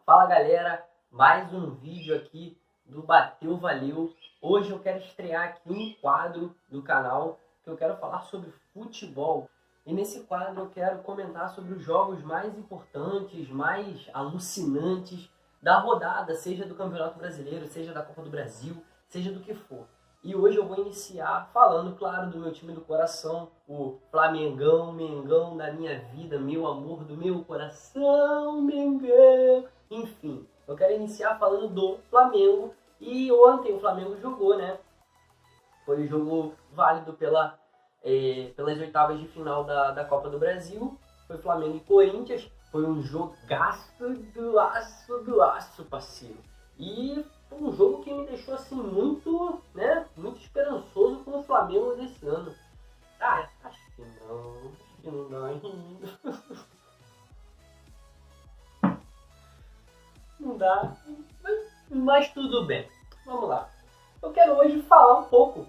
Fala galera, mais um vídeo aqui do Bateu Valeu. Hoje eu quero estrear aqui um quadro do canal que eu quero falar sobre futebol. E nesse quadro eu quero comentar sobre os jogos mais importantes, mais alucinantes da rodada, seja do Campeonato Brasileiro, seja da Copa do Brasil, seja do que for. E hoje eu vou iniciar falando, claro, do meu time do coração, o Flamengão, Mengão da minha vida, meu amor do meu coração, Mengão. Enfim, eu quero iniciar falando do Flamengo. E ontem o Flamengo jogou, né? Foi um jogo válido pelas oitavas de final da Copa do Brasil. Foi Flamengo e Corinthians. Foi um jogaço do aço, parceiro. E foi um jogo que me deixou assim muito esperançoso com o Flamengo desse ano. Ah, acho que não dá ainda. Não dá, mas tudo bem. Vamos lá. Eu quero hoje falar um pouco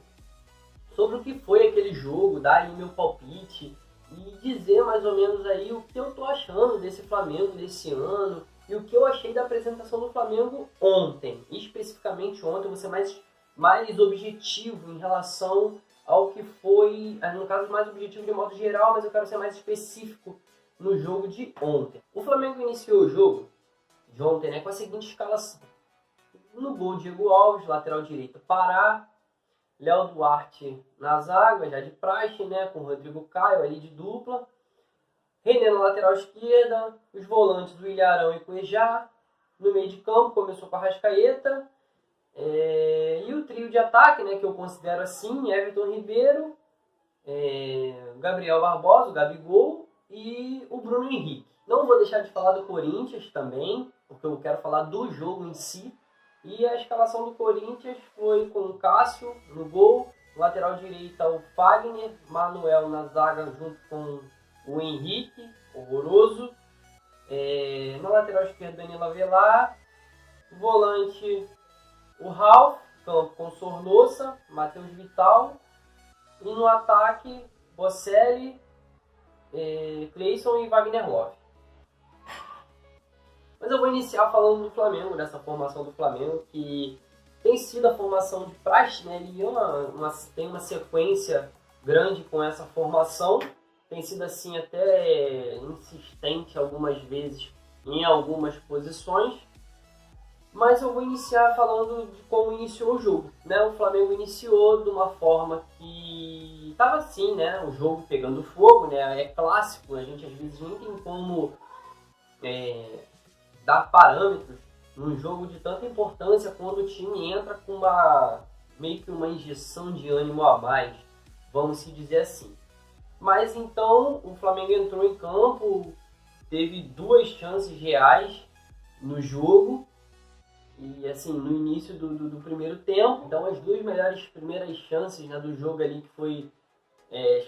sobre o que foi aquele jogo, dar aí meu palpite e dizer mais ou menos aí o que eu tô achando desse Flamengo desse ano e o que eu achei da apresentação do Flamengo ontem. Especificamente ontem, eu vou ser mais objetivo em relação ao que foi, no caso mais objetivo de modo geral, mas eu quero ser mais específico no jogo de ontem. O Flamengo iniciou o jogo de ontem, né, com a seguinte escalação. No gol, Diego Alves, lateral direito, Pará, Léo Duarte na zaga, já de praxe, né, com Rodrigo Caio ali de dupla, René na lateral esquerda, os volantes do Ilharão e Cuejá, no meio de campo começou com a Arrascaeta, e o trio de ataque, né, que eu considero assim, Everton Ribeiro, Gabriel Barbosa, o Gabigol e o Bruno Henrique. Não vou deixar de falar do Corinthians também, porque eu quero falar do jogo em si. E a escalação do Corinthians foi com o Cássio no gol, lateral direita o Fagner, Manuel na zaga junto com o Henrique, horroroso. Na lateral esquerda Danilo Avelar, volante o Ralf, campo com Sornosa, Matheus Vital. E no ataque Bocelli, Cleison e Wagner Love. Mas eu vou iniciar falando do Flamengo, dessa formação do Flamengo, que tem sido a formação de praxe, né? Ele tem uma sequência grande com essa formação, tem sido assim até insistente algumas vezes em algumas posições, mas eu vou iniciar falando de como iniciou o jogo, né? O Flamengo iniciou de uma forma que estava assim, né? O jogo pegando fogo, né? É clássico, a gente às vezes nem tem como dar parâmetros num jogo de tanta importância quando o time entra com meio que uma injeção de ânimo a mais, vamos se dizer assim. Mas então o Flamengo entrou em campo, teve duas chances reais no jogo, e assim, no início do primeiro tempo, então as duas primeiras chances, né, do jogo ali, que foi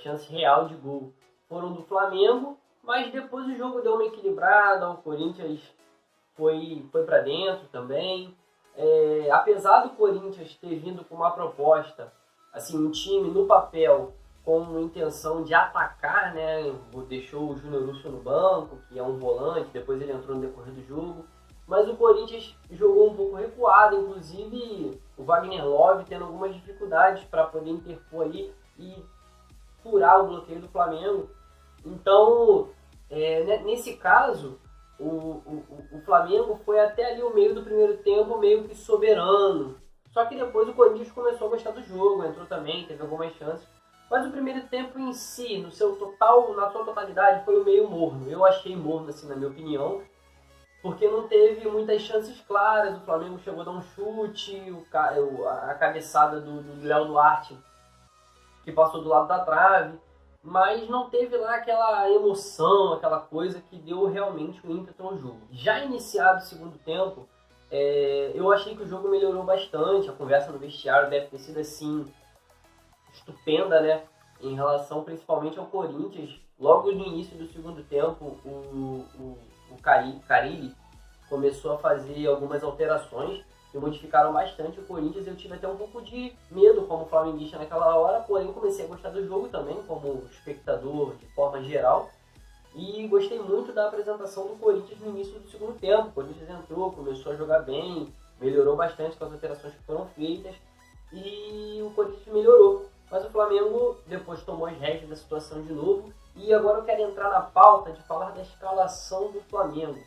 chance real de gol, foram do Flamengo, mas depois o jogo deu uma equilibrada, o Corinthians foi para dentro também. Apesar do Corinthians ter vindo com uma proposta, assim, um time no papel com intenção de atacar, né, deixou o Júnior Urso no banco, que é um volante, depois ele entrou no decorrer do jogo, mas o Corinthians jogou um pouco recuado, inclusive o Wagner Love tendo algumas dificuldades para poder interpor ali e furar o bloqueio do Flamengo. Então, nesse caso, o Flamengo foi até ali o meio do primeiro tempo meio que soberano. Só que depois o Corinthians começou a gostar do jogo, entrou também, teve algumas chances. Mas o primeiro tempo em si, na sua totalidade, foi meio morno. Eu achei morno, assim, na minha opinião, porque não teve muitas chances claras. O Flamengo chegou a dar um chute, a cabeçada do Léo Duarte, que passou do lado da trave, mas não teve lá aquela emoção, aquela coisa que deu realmente o ímpeto ao jogo. Já iniciado o segundo tempo, eu achei que o jogo melhorou bastante, a conversa no vestiário deve ter sido assim, estupenda, né? Em relação principalmente ao Corinthians. Logo no início do segundo tempo, o Carille começou a fazer algumas alterações que modificaram bastante o Corinthians. Eu tive até um pouco de medo como flamenguista naquela hora, porém comecei a gostar do jogo também, como espectador de forma geral. E gostei muito da apresentação do Corinthians no início do segundo tempo. O Corinthians entrou, começou a jogar bem, melhorou bastante com as alterações que foram feitas e o Corinthians melhorou. Mas o Flamengo depois tomou as rédeas da situação de novo e agora eu quero entrar na pauta de falar da escalação do Flamengo.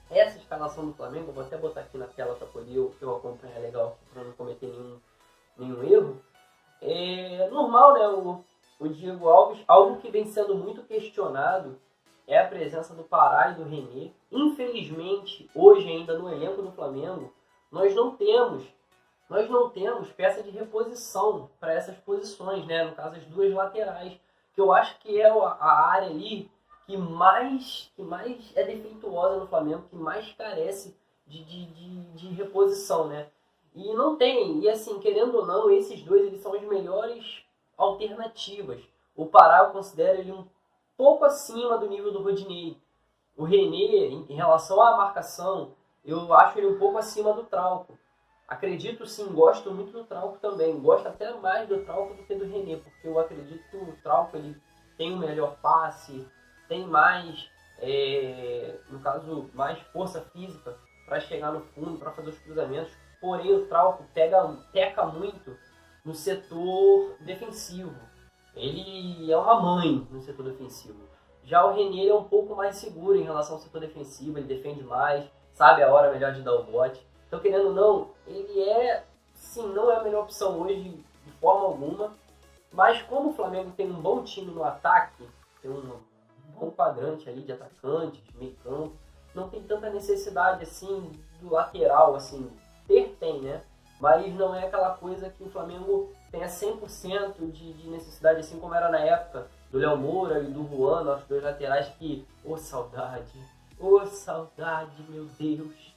Essa escalação do Flamengo, eu vou até botar aqui na tela para poder eu acompanhar legal, para não cometer nenhum erro. É normal, né? O Diego Alves, algo que vem sendo muito questionado é a presença do Pará e do René. Infelizmente, hoje ainda no elenco do Flamengo, nós não temos peça de reposição para essas posições, né? No caso, as duas laterais, que eu acho que é a área ali que mais é defeituosa no Flamengo, que mais carece de reposição, né? E não tem, e assim, querendo ou não, esses dois eles são as melhores alternativas. O Pará eu considero ele um pouco acima do nível do Rodinei. O René, em relação à marcação, eu acho ele um pouco acima do Trauco. Acredito sim, gosto muito do Trauco também. Gosto até mais do Trauco do que do René, porque eu acredito que o Trauco ele tem um melhor passe, tem mais, no caso, mais força física para chegar no fundo, para fazer os cruzamentos. Porém, o Trauco peca muito no setor defensivo. Ele é uma mãe no setor defensivo. Já o René é um pouco mais seguro em relação ao setor defensivo, ele defende mais, sabe a hora melhor de dar o bote. Então, querendo ou não, ele sim, não é a melhor opção hoje de forma alguma, mas como o Flamengo tem um bom time no ataque, tem um bom quadrante ali de atacantes, meio campo, não tem tanta necessidade assim do lateral, assim, tem, né? Mas não é aquela coisa que o Flamengo tenha 100% de necessidade, assim como era na época do Léo Moura e do Juan, nossos dois laterais, que, saudade, meu Deus,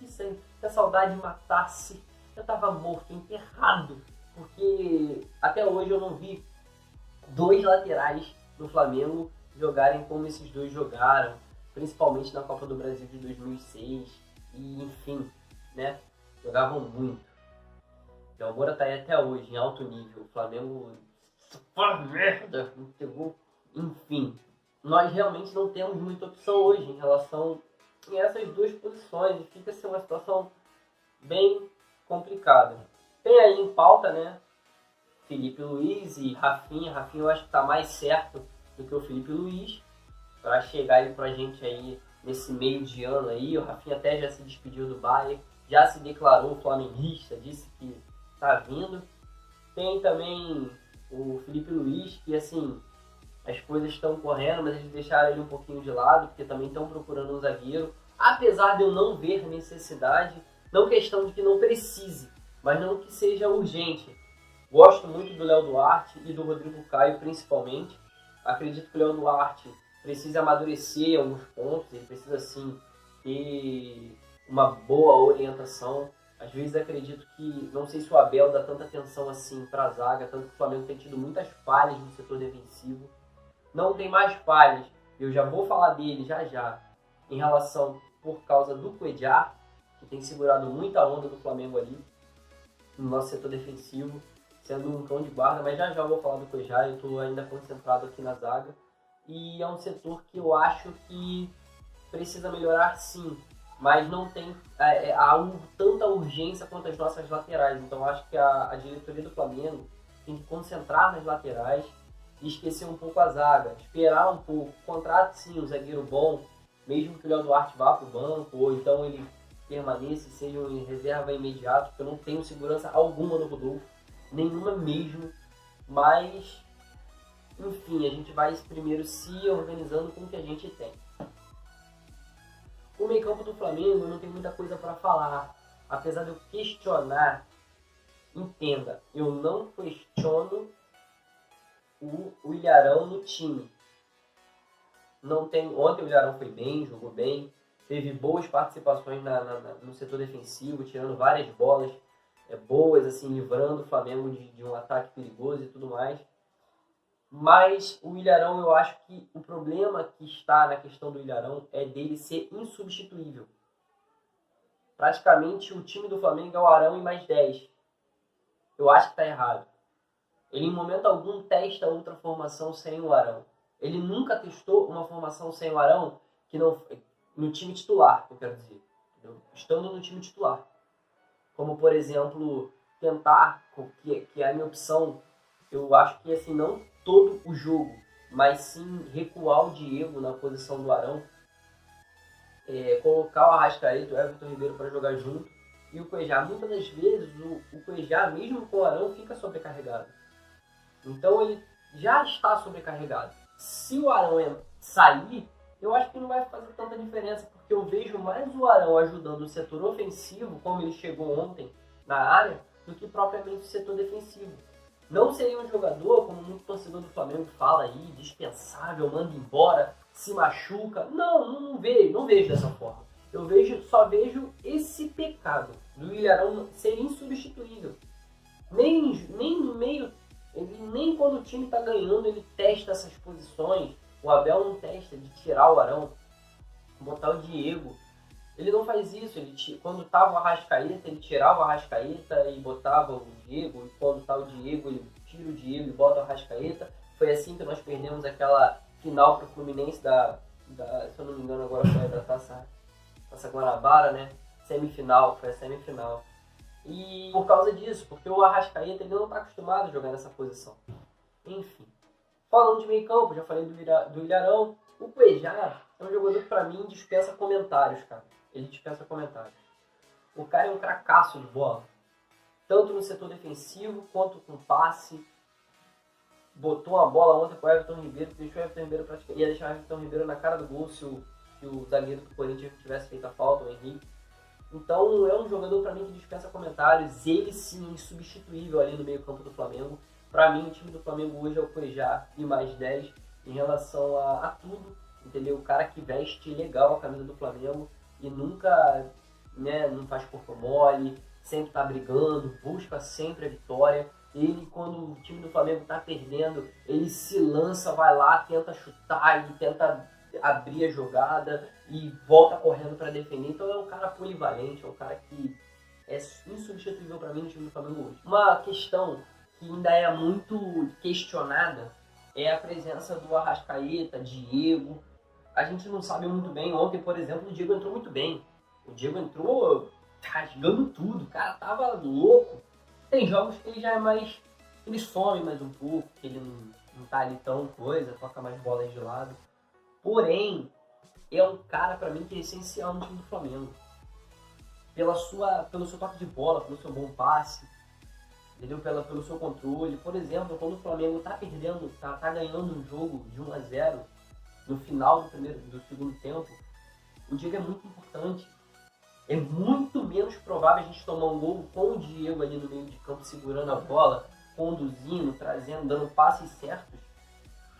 isso aí, se a saudade matasse, eu tava morto, enterrado, porque até hoje eu não vi dois laterais do Flamengo jogarem como esses dois jogaram, principalmente na Copa do Brasil de 2006, e enfim, né, jogavam muito. O Léo Moura tá aí até hoje, em alto nível, o Flamengo merda, enfim, nós realmente não temos muita opção hoje em relação a essas duas posições e fica assim uma situação bem complicada. Tem aí em pauta, né, Felipe Luiz e Rafinha. Rafinha eu acho que está mais certo do que o Felipe Luiz para chegar aí pra gente aí nesse meio de ano aí. O Rafinha até já se despediu do Bayern, já se declarou flamenguista, disse que tá vindo. Tem também o Felipe Luiz, que assim, as coisas estão correndo, mas eles deixaram ele um pouquinho de lado, porque também estão procurando um zagueiro. Apesar de eu não ver necessidade, não questão de que não precise, mas não que seja urgente. Gosto muito do Léo Duarte e do Rodrigo Caio, principalmente. Acredito que o Léo Duarte precisa amadurecer alguns pontos, ele precisa, sim, ter uma boa orientação. Às vezes acredito que, não sei se o Abel dá tanta atenção assim para a zaga, tanto que o Flamengo tem tido muitas falhas no setor defensivo. Não tem mais falhas, eu já vou falar dele já, em relação por causa do Cuéllar, que tem segurado muita onda do Flamengo ali, no nosso setor defensivo, sendo um cão de guarda, mas já eu vou falar do Cuéllar, eu estou ainda concentrado aqui na zaga. E é um setor que eu acho que precisa melhorar sim, mas não tem tanta urgência quanto as nossas laterais. Então acho que a diretoria do Flamengo tem que concentrar nas laterais e esquecer um pouco a zaga, esperar um pouco, contrate sim um zagueiro bom, mesmo que o Léo Duarte vá para o banco, ou então ele permaneça e seja em reserva imediato, porque eu não tenho segurança alguma no Rodolfo, nenhuma mesmo, mas enfim, a gente vai primeiro se organizando com o que a gente tem. O meio-campo do Flamengo não tem muita coisa para falar. Apesar de eu questionar, entenda, eu não questiono o Ilharão no time. Ontem o Ilharão foi bem, jogou bem, teve boas participações no setor defensivo, tirando várias bolas boas, assim, livrando o Flamengo de um ataque perigoso e tudo mais. Mas o Ilharão, eu acho que o problema que está na questão do Ilharão é dele ser insubstituível. Praticamente o time do Flamengo é o Arão e mais 10. Eu acho que está errado. Ele em momento algum testa outra formação sem o Arão. Ele nunca testou uma formação sem o Arão que não, no time titular, eu quero dizer. Entendeu? Estando no time titular. Como, por exemplo, tentar, que é a minha opção, eu acho que assim, não todo o jogo, mas sim recuar o Diego na posição do Arão, colocar o Arrascaeta e o Everton Ribeiro para jogar junto, e o Cuejá, muitas das vezes, o Cuejá, mesmo com o Arão, fica sobrecarregado. Então ele já está sobrecarregado. Se o Arão sair, eu acho que não vai fazer tanta diferença, porque eu vejo mais o Arão ajudando o setor ofensivo, como ele chegou ontem na área, do que propriamente o setor defensivo. Não seria um jogador, como muito torcedor do Flamengo fala aí, dispensável, manda embora, se machuca. Não vejo dessa forma. Só vejo esse pecado do Ilharão ser insubstituível. Nem no meio, nem quando o time está ganhando, ele testa essas posições. O Abel não testa de tirar o Arão, botar o Diego. Ele não faz isso. Quando estava o Arrascaeta, ele tirava o Arrascaeta e botava o Diego. E quando está o Diego, ele tira o Diego e bota o Arrascaeta. Foi assim que nós perdemos aquela final para o Fluminense se eu não me engano agora foi da Taça Guanabara, né? Semifinal, foi a semifinal. E por causa disso, porque o Arrascaeta ele não está acostumado a jogar nessa posição. Enfim. Falando de meio campo, já falei do Ilharão. O Cuejá é um jogador que pra mim dispensa comentários, cara. Ele dispensa comentários. O cara é um cracaço de bola. Tanto no setor defensivo, quanto com passe. Botou uma bola ontem com o Everton Ribeiro, deixou o Everton Ribeiro praticamente. Ia deixar o Everton Ribeiro na cara do gol se o zagueiro do Corinthians tivesse feito a falta, o Henrique. Então é um jogador pra mim que dispensa comentários. Ele sim, insubstituível ali no meio campo do Flamengo. Pra mim, o time do Flamengo hoje é o Cuejá e mais 10 em relação a tudo, entendeu? O cara que veste legal a camisa do Flamengo e nunca, né, não faz corpo mole, sempre tá brigando, busca sempre a vitória. Ele, quando o time do Flamengo tá perdendo, ele se lança, vai lá, tenta chutar e tenta abrir a jogada e volta correndo para defender. Então é um cara polivalente, é um cara que é insubstituível para mim no time do Flamengo hoje. Uma questão que ainda é muito questionada é a presença do Arrascaeta, Diego. A gente não sabe muito bem. Ontem, por exemplo, o Diego entrou muito bem. O Diego entrou rasgando tudo. O cara tava louco. Tem jogos que ele já é mais... ele some mais um pouco, que ele não tá ali tão coisa, toca mais bolas de lado. Porém, é um cara pra mim que é essencial no time do Flamengo. Pelo seu toque de bola, pelo seu bom passe, entendeu? Pelo seu controle. Por exemplo, quando o Flamengo tá perdendo, tá ganhando um jogo de 1-0 no final do segundo tempo, o Diego é muito importante. É muito menos provável a gente tomar um gol com o Diego ali no meio de campo, segurando a bola, conduzindo, trazendo, dando passes certos,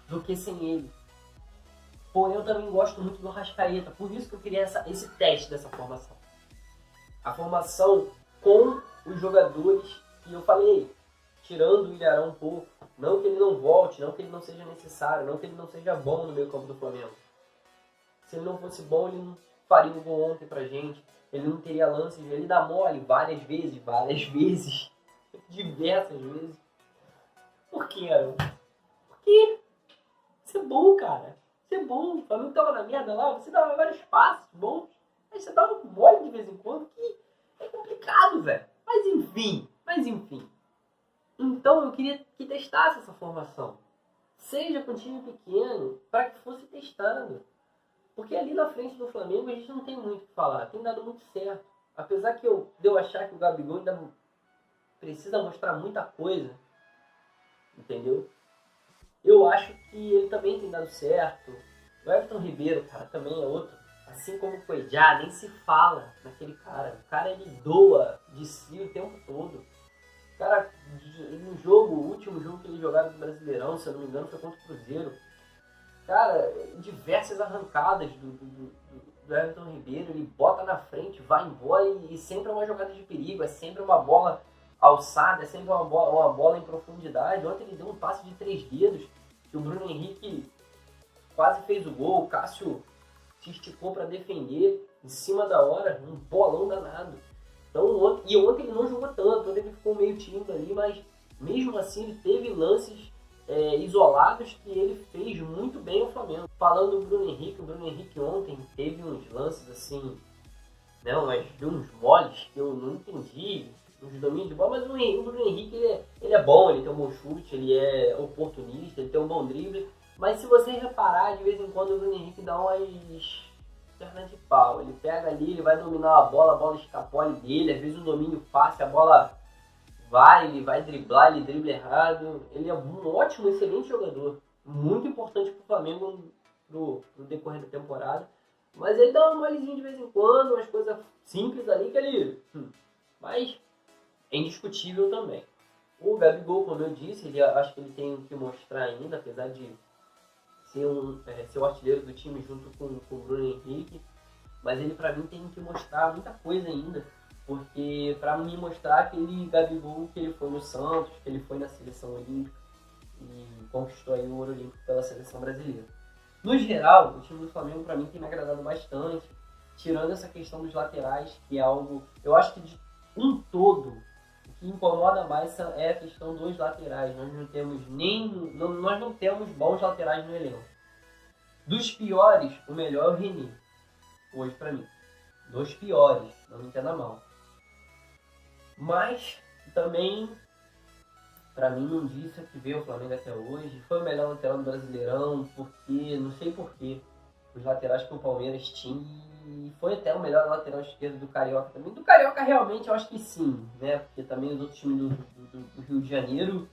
do que sem ele. Porém, eu também gosto muito do Arrascaeta, por isso que eu queria esse teste dessa formação. A formação com os jogadores que eu falei, tirando o Ilharão um pouco. Não que ele não volte, não que ele não seja necessário, não que ele não seja bom no meio campo do Flamengo. Se ele não fosse bom, ele não faria um gol ontem pra gente. Ele não teria lances, ele dá mole várias vezes, diversas vezes. Por que, Arão? Porque você é bom, cara. Você é bom. O Flamengo tava na merda lá, você dava vários passos bons. Aí você dá um mole de vez em quando que é complicado, velho. Mas enfim. Então eu queria que testasse essa formação. Seja com time pequeno, para que fosse testado. Porque ali na frente do Flamengo a gente não tem muito o que falar. Tem dado muito certo. Apesar de eu achar que o Gabigol ainda precisa mostrar muita coisa. Entendeu? Eu acho que ele também tem dado certo. O Everton Ribeiro, cara, também é outro. Assim como o Cuejá, nem se fala naquele cara. O cara, ele doa de si o tempo todo. O cara, o último jogo que ele jogava no Brasileirão, se eu não me engano, foi contra o Cruzeiro. Cara, diversas arrancadas do Everton Ribeiro, ele bota na frente, vai embora e sempre é uma jogada de perigo, é sempre uma bola alçada, é sempre uma bola em profundidade. Ontem ele deu um passe de 3 dedos, que o Bruno Henrique quase fez o gol, o Cássio se esticou para defender em cima da hora, um bolão danado. Então, ontem ele não jogou tanto, ontem ele ficou meio tímido ali, mas mesmo assim ele teve lances isolados que ele fez muito bem o Flamengo. Falando do Bruno Henrique, o Bruno Henrique ontem teve uns lances assim, né, uns moles que eu não entendi, uns domínios de bola, mas o Bruno Henrique ele é bom, ele tem um bom chute, ele é oportunista, ele tem um bom drible, mas se você reparar, de vez em quando o Bruno Henrique dá umas pernas de pau, ele pega ali, ele vai dominar a bola escapole dele, às vezes o domínio fácil, a bola ele vai driblar, ele dribla errado, ele é um ótimo, excelente jogador, muito importante para o Flamengo no decorrer da temporada. Mas ele dá uma molezinha de vez em quando, umas coisas simples ali que ele... Mas é indiscutível também. O Gabigol, como eu disse, acho que ele tem que mostrar ainda, apesar de ser o artilheiro do time junto com o Bruno Henrique. Mas ele, pra mim, tem que mostrar muita coisa ainda. Porque pra me mostrar aquele Gabigol que ele foi no Santos, que ele foi na seleção olímpica e conquistou aí o ouro olímpico pela seleção brasileira. No geral, o time do Flamengo, para mim, tem me agradado bastante, tirando essa questão dos laterais, que é algo... Eu acho que de um todo, o que incomoda mais é a questão dos laterais. Nós não temos bons laterais no elenco. Dos piores, o melhor é o René, hoje para mim. Dos piores, não me entenda mal. Mas, também... Pra mim, não disse que veio o Flamengo até hoje. Foi o melhor lateral do Brasileirão, porque, não sei porquê, os laterais que o Palmeiras tinha. E foi até o melhor lateral esquerdo do Carioca também. Do Carioca, realmente, eu acho que sim, né? Porque também os outros times do Rio de Janeiro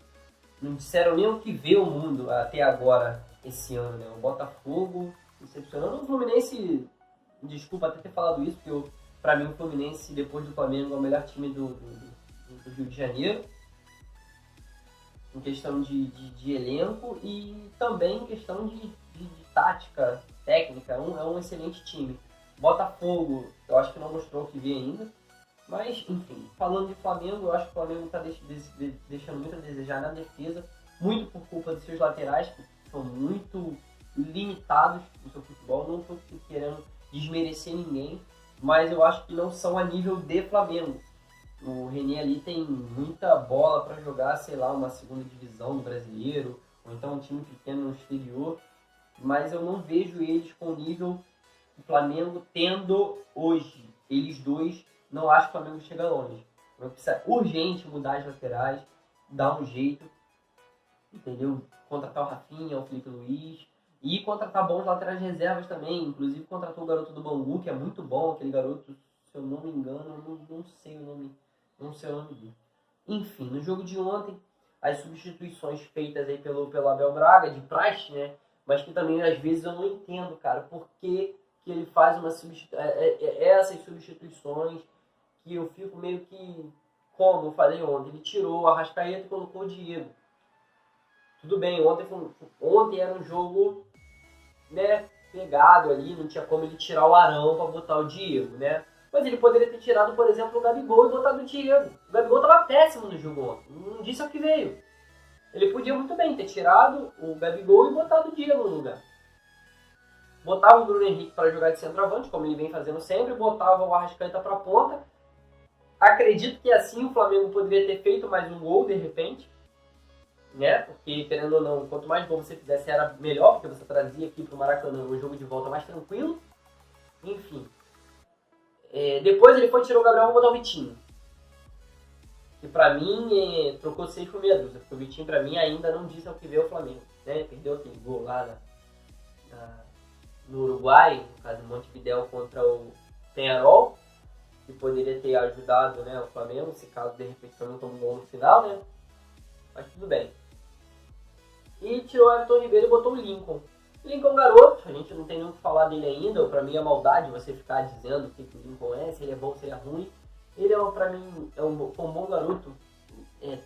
não disseram nem o que vê o mundo até agora, esse ano, né? O Botafogo, decepcionando. O Fluminense, desculpa até ter falado isso, porque pra mim o Fluminense, depois do Flamengo, é o melhor time do Rio de Janeiro. Em questão de elenco e também em questão de tática, técnica, é um excelente time. Botafogo, eu acho que não mostrou o que vê ainda, mas enfim, falando de Flamengo, eu acho que o Flamengo está deixando muito a desejar na defesa, muito por culpa dos seus laterais, que são muito limitados no seu futebol, não estou querendo desmerecer ninguém, mas eu acho que não são a nível de Flamengo. O René ali tem muita bola para jogar, sei lá, uma segunda divisão do brasileiro, ou então um time pequeno no exterior, mas eu não vejo eles com o nível que o Flamengo tendo hoje. Eles dois, não acho que o Flamengo chega longe. O Flamengo precisa urgente mudar as laterais, dar um jeito, entendeu? Contratar o Rafinha, o Felipe Luiz, e contratar bons laterais reservas também, inclusive contratou o garoto do Bangu, que é muito bom, aquele garoto, se eu não me engano, não sei o nome dele. Enfim, no jogo de ontem, as substituições feitas aí pelo Abel Braga, de praxe, né? Mas que também, às vezes, eu não entendo, cara, por que ele faz essas substituições que eu fico meio que, como eu falei ontem, ele tirou a Arrascaeta e colocou o Diego. Tudo bem, ontem era um jogo, né, pegado ali, não tinha como ele tirar o Arão para botar o Diego, né? Mas ele poderia ter tirado, por exemplo, o Gabigol e botado o Diego. O Gabigol estava péssimo no jogo ontem. Não disse ao que veio. Ele podia muito bem ter tirado o Gabigol e botado o Diego no lugar. Botava o Bruno Henrique para jogar de centroavante, como ele vem fazendo sempre, botava o Arrascaeta para a ponta. Acredito que assim o Flamengo poderia ter feito mais um gol, de repente. Né? Porque, querendo ou não, quanto mais gol você fizesse era melhor, porque você trazia aqui para o Maracanã um jogo de volta mais tranquilo. Enfim. Depois ele foi tirou o Gabriel e botou o Vitinho. Que pra mim trocou 6 por meia dúzia, porque o Vitinho pra mim ainda não disse ao que veio o Flamengo. Né? Perdeu aquele gol lá no Uruguai, no caso do Montevidéu contra o Peñarol, que poderia ter ajudado, né, o Flamengo, se caso de repente o Flamengo tome um gol no final, né? Mas tudo bem. E tirou o Everton Ribeiro e botou o Lincoln. Lincoln é um garoto, a gente não tem nem o que falar dele ainda, pra mim é maldade você ficar dizendo o que o Lincoln é, se ele é bom, se ele é ruim. Ele, pra mim, foi um bom garoto,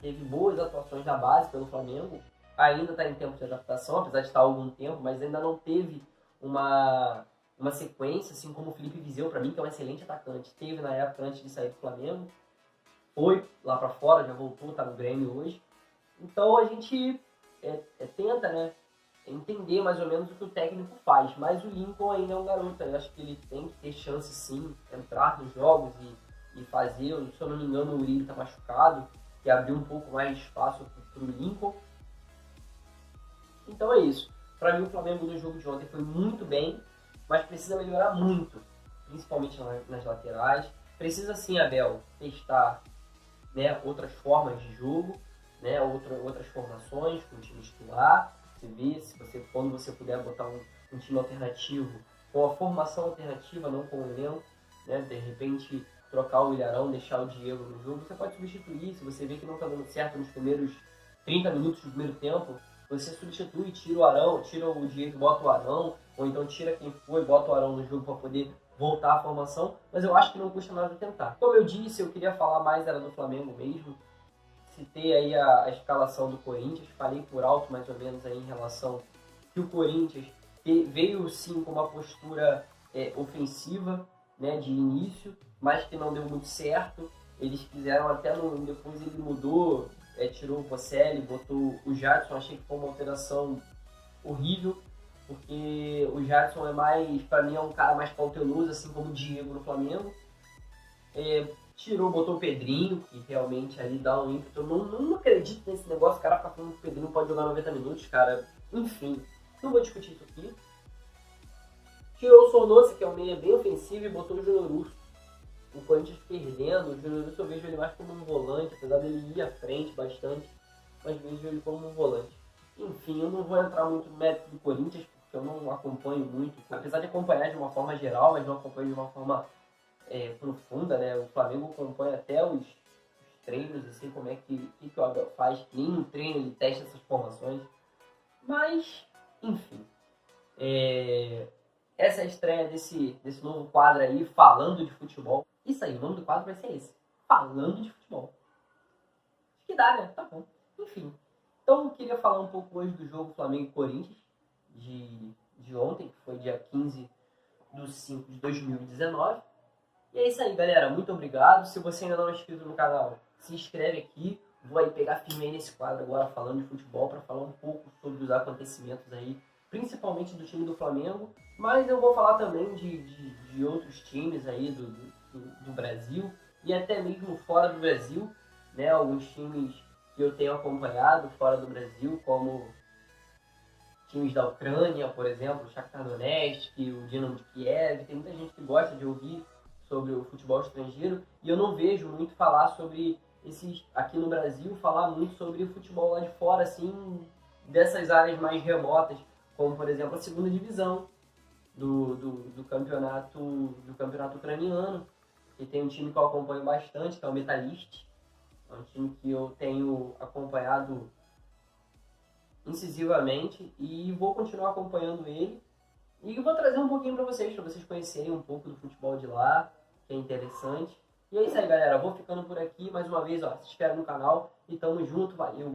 teve boas atuações na base pelo Flamengo, ainda está em tempo de adaptação, apesar de estar há algum tempo, mas ainda não teve uma sequência, assim como o Felipe Viseu, pra mim, que é um excelente atacante, teve na época antes de sair do Flamengo, foi lá pra fora, já voltou, tá no Grêmio hoje. Então a gente tenta, né, entender mais ou menos o que o técnico faz, mas o Lincoln ainda é um garoto, eu acho que ele tem que ter chance sim, entrar nos jogos e fazer, se eu não me engano o Uribe está machucado, que abriu um pouco mais de espaço para o Lincoln, Então é isso. Para mim o Flamengo no jogo de ontem foi muito bem, mas precisa melhorar muito, principalmente nas laterais. Precisa sim, Abel, testar, né, outras formas de jogo, né, outras formações com o time titular. Você vê, quando você puder botar um time alternativo, com a formação alternativa, não com o elenco, né, de repente trocar o Ilharão, deixar o Diego no jogo, você pode substituir. Se você vê que não está dando certo nos primeiros 30 minutos do primeiro tempo, você substitui, tira o Arão, tira o Diego e bota o Arão, ou então tira quem foi, bota o Arão no jogo para poder voltar à formação, mas eu acho que não custa nada tentar. Como eu disse, eu queria falar mais era do Flamengo mesmo. Citei aí a escalação do Corinthians, falei por alto mais ou menos aí em relação que o Corinthians veio sim com uma postura ofensiva, né, de início, mas que não deu muito certo. Eles quiseram até depois ele mudou, tirou o Bocelli, botou o Jadson. Achei que foi uma alteração horrível, porque o Jadson é mais, para mim é um cara mais cauteloso, assim como o Diego no Flamengo. Botou o Pedrinho, que realmente ali dá um ímpeto. Eu não acredito nesse negócio, o cara fica falando que o Pedrinho pode jogar 90 minutos, cara. Enfim, não vou discutir isso aqui. Tirou o Sornosa, que é um meia bem ofensivo, e botou o Júnior Urso. O Corinthians perdendo, o Júnior Urso eu vejo ele mais como um volante, apesar dele ir à frente bastante, mas vejo ele como um volante. Enfim, eu não vou entrar muito no mérito do Corinthians, porque eu não acompanho muito, apesar de acompanhar de uma forma geral, mas não acompanho de uma forma profunda, né? O Flamengo acompanha até os treinos, assim, como é que o Abel faz, nem no treino ele testa essas formações. Mas, enfim, essa é a estreia desse novo quadro aí, Falando de Futebol. Isso aí, o nome do quadro vai ser esse, Falando de Futebol. Acho que dá, né? Tá bom. Enfim, então eu queria falar um pouco hoje do jogo Flamengo e Corinthians, de ontem, que foi dia 15/5/2019. E é isso aí, galera. Muito obrigado. Se você ainda não é inscrito no canal, se inscreve aqui. Vou aí pegar firme aí nesse quadro agora falando de futebol para falar um pouco sobre os acontecimentos aí, principalmente do time do Flamengo, mas eu vou falar também de outros times aí do Brasil e até mesmo fora do Brasil, né? Alguns times que eu tenho acompanhado fora do Brasil, como times da Ucrânia, por exemplo, o Shakhtar Donetsk, o Dinamo de Kiev. Tem muita gente que gosta de ouvir sobre o futebol estrangeiro e eu não vejo muito falar sobre esses aqui no Brasil, falar muito sobre o futebol lá de fora, assim, dessas áreas mais remotas, como por exemplo a segunda divisão do campeonato ucraniano, que tem um time que eu acompanho bastante, que é o Metalist. É um time que eu tenho acompanhado incisivamente e vou continuar acompanhando ele. E vou trazer um pouquinho para vocês conhecerem um pouco do futebol de lá, que é interessante. E é isso aí, galera. Vou ficando por aqui. Mais uma vez, ó, se inscreve no canal e tamo junto. Valeu!